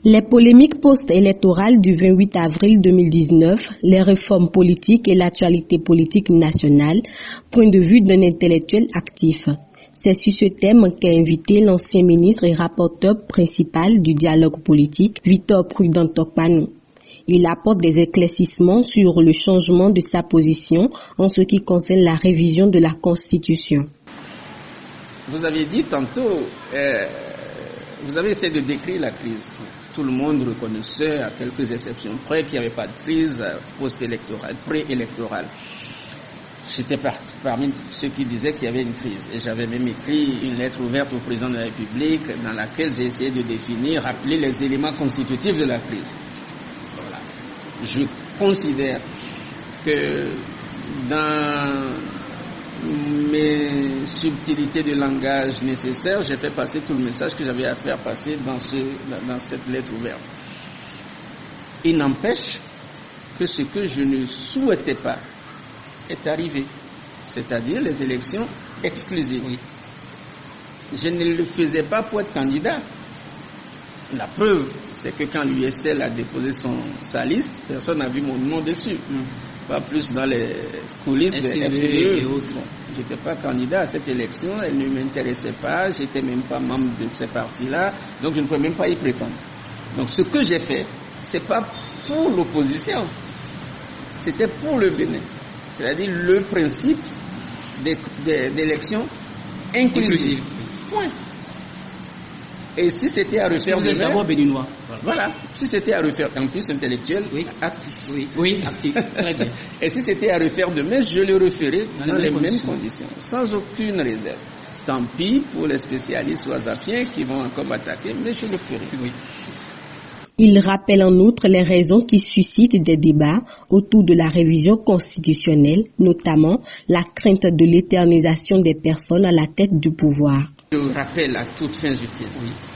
Les polémiques post-électorales du 28 avril 2019, les réformes politiques et l'actualité politique nationale, point de vue d'un intellectuel actif. C'est sur ce thème qu'a invité l'ancien ministre et rapporteur principal du dialogue politique, Victor Prudent Tokpanou. Il apporte des éclaircissements sur le changement de sa position en ce qui concerne la révision de la Constitution. Vous aviez dit tantôt, vous avez essayé de décrire la crise. Tout le monde reconnaissait, à quelques exceptions près, qu'il n'y avait pas de crise post-électorale, pré-électorale. J'étais parmi ceux qui disaient qu'il y avait une crise. Et j'avais même écrit une lettre ouverte au président de la République dans laquelle j'ai essayé de définir, rappeler les éléments constitutifs de la crise. Voilà. Je considère que dans mes subtilités de langage nécessaires, j'ai fait passer tout le message que j'avais à faire passer dans cette lettre ouverte. Il n'empêche que ce que je ne souhaitais pas est arrivé, c'est-à-dire les élections exclusives. Oui. Je ne le faisais pas pour être candidat. La preuve, c'est que quand l'USL a déposé sa liste, personne n'a vu mon nom dessus. Pas plus dans les coulisses de FCE et autres. Je n'étais pas candidat à cette élection, elle ne m'intéressait pas, je n'étais même pas membre de ces partis-là, donc je ne pouvais même pas y prétendre. Donc ce que j'ai fait, ce n'est pas pour l'opposition, c'était pour le Bénin. C'est-à-dire le principe d'élection inclusive. Point. Et si c'était à refaire vous êtes d'abord béninois. Voilà. Si c'était à refaire, en plus intellectuel, oui, actif. Oui, actif. Très bien. Et si c'était à refaire demain, je le referai dans les mêmes conditions, sans aucune réserve. Tant pis pour les spécialistes wasapiens qui vont encore m'attaquer, mais je le ferai. Oui. Il rappelle en outre les raisons qui suscitent des débats autour de la révision constitutionnelle, notamment la crainte de l'éternisation des personnes à la tête du pouvoir. Je rappelle à toute fin utile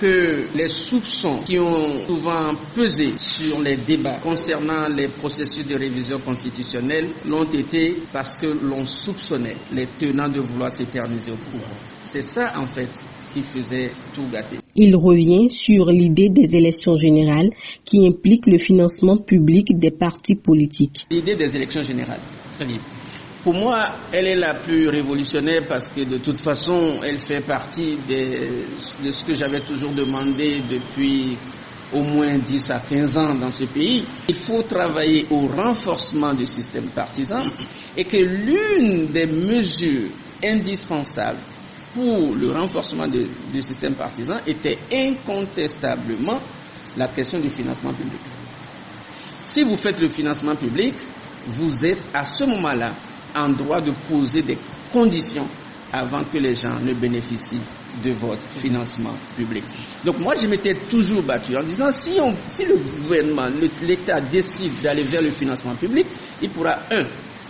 que les soupçons qui ont souvent pesé sur les débats concernant les processus de révision constitutionnelle l'ont été parce que l'on soupçonnait les tenants de vouloir s'éterniser au pouvoir. C'est ça en fait qui faisait tout gâter. Il revient sur l'idée des élections générales qui impliquent le financement public des partis politiques. L'idée des élections générales, très bien. Pour moi, elle est la plus révolutionnaire parce que de toute façon, elle fait partie de ce que j'avais toujours demandé depuis au moins 10 à 15 ans dans ce pays. Il faut travailler au renforcement du système partisan et que l'une des mesures indispensables pour le renforcement du système partisan était incontestablement la question du financement public. Si vous faites le financement public, vous êtes à ce moment-là en droit de poser des conditions avant que les gens ne bénéficient de votre financement public. Donc moi, je m'étais toujours battu en disant si le gouvernement, l'État décide d'aller vers le financement public, il pourra,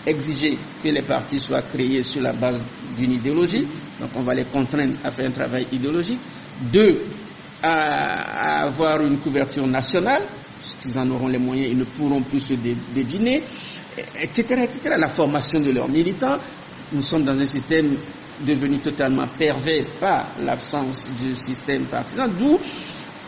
exiger que les partis soient créés sur la base d'une idéologie, donc on va les contraindre à faire un travail idéologique. 2, à avoir une couverture nationale, puisqu'ils en auront les moyens, ils ne pourront plus se débiner, etc., etc. La formation de leurs militants. Nous sommes dans un système devenu totalement pervers par l'absence du système partisan, d'où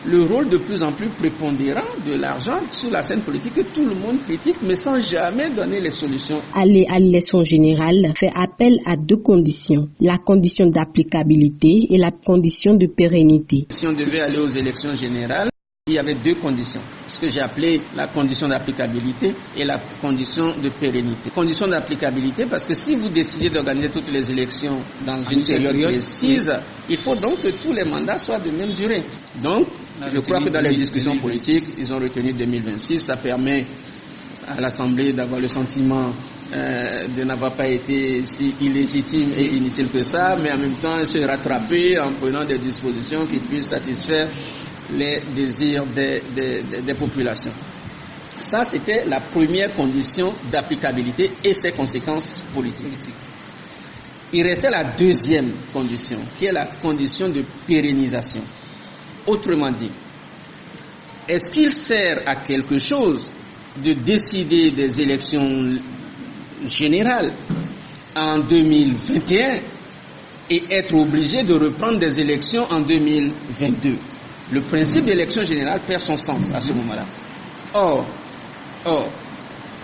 le rôle de plus en plus prépondérant de l'argent sur la scène politique que tout le monde critique, mais sans jamais donner les solutions. Aller à l'élection générale fait appel à 2 conditions, la condition d'applicabilité et la condition de pérennité. Si on devait aller aux élections générales, il y avait 2 conditions, ce que j'ai appelé la condition d'applicabilité et la condition de pérennité. Condition d'applicabilité parce que si vous décidez d'organiser toutes les élections dans une période précise, il faut donc que tous les mandats soient de même durée. Donc, je crois que dans les discussions politiques, ils ont retenu 2026, ça permet à l'Assemblée d'avoir le sentiment de n'avoir pas été si illégitime et inutile que ça, mais en même temps se rattraper en prenant des dispositions qui puissent satisfaire les désirs des populations. Ça, c'était la première condition d'applicabilité et ses conséquences politiques. Il restait la deuxième condition, qui est la condition de pérennisation. Autrement dit, est-ce qu'il sert à quelque chose de décider des élections générales en 2021 et être obligé de reprendre des élections en 2022? le principe d'élection générale perd son sens à ce moment-là. Or,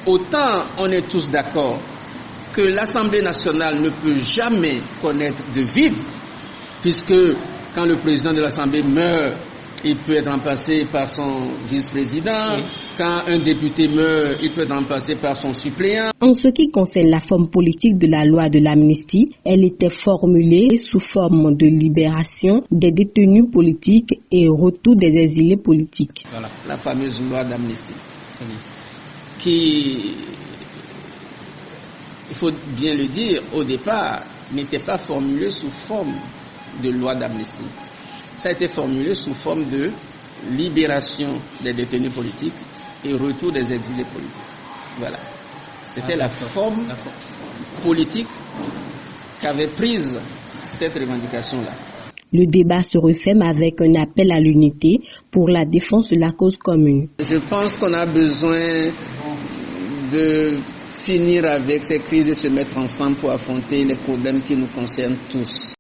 autant on est tous d'accord que l'Assemblée nationale ne peut jamais connaître de vide, puisque quand le président de l'Assemblée meurt, il peut être remplacé par son vice-président. Oui. Quand un député meurt, il peut être remplacé par son suppléant. En ce qui concerne la forme politique de la loi de l'amnistie, elle était formulée sous forme de libération des détenus politiques et retour des exilés politiques. Voilà, la fameuse loi d'amnistie, qui, il faut bien le dire, au départ, n'était pas formulée sous forme de loi d'amnistie. Ça a été formulé sous forme de libération des détenus politiques et retour des exilés politiques. Voilà. C'était la forme politique qu'avait prise cette revendication-là. Le débat se referme avec un appel à l'unité pour la défense de la cause commune. Je pense qu'on a besoin de finir avec ces crises et se mettre ensemble pour affronter les problèmes qui nous concernent tous.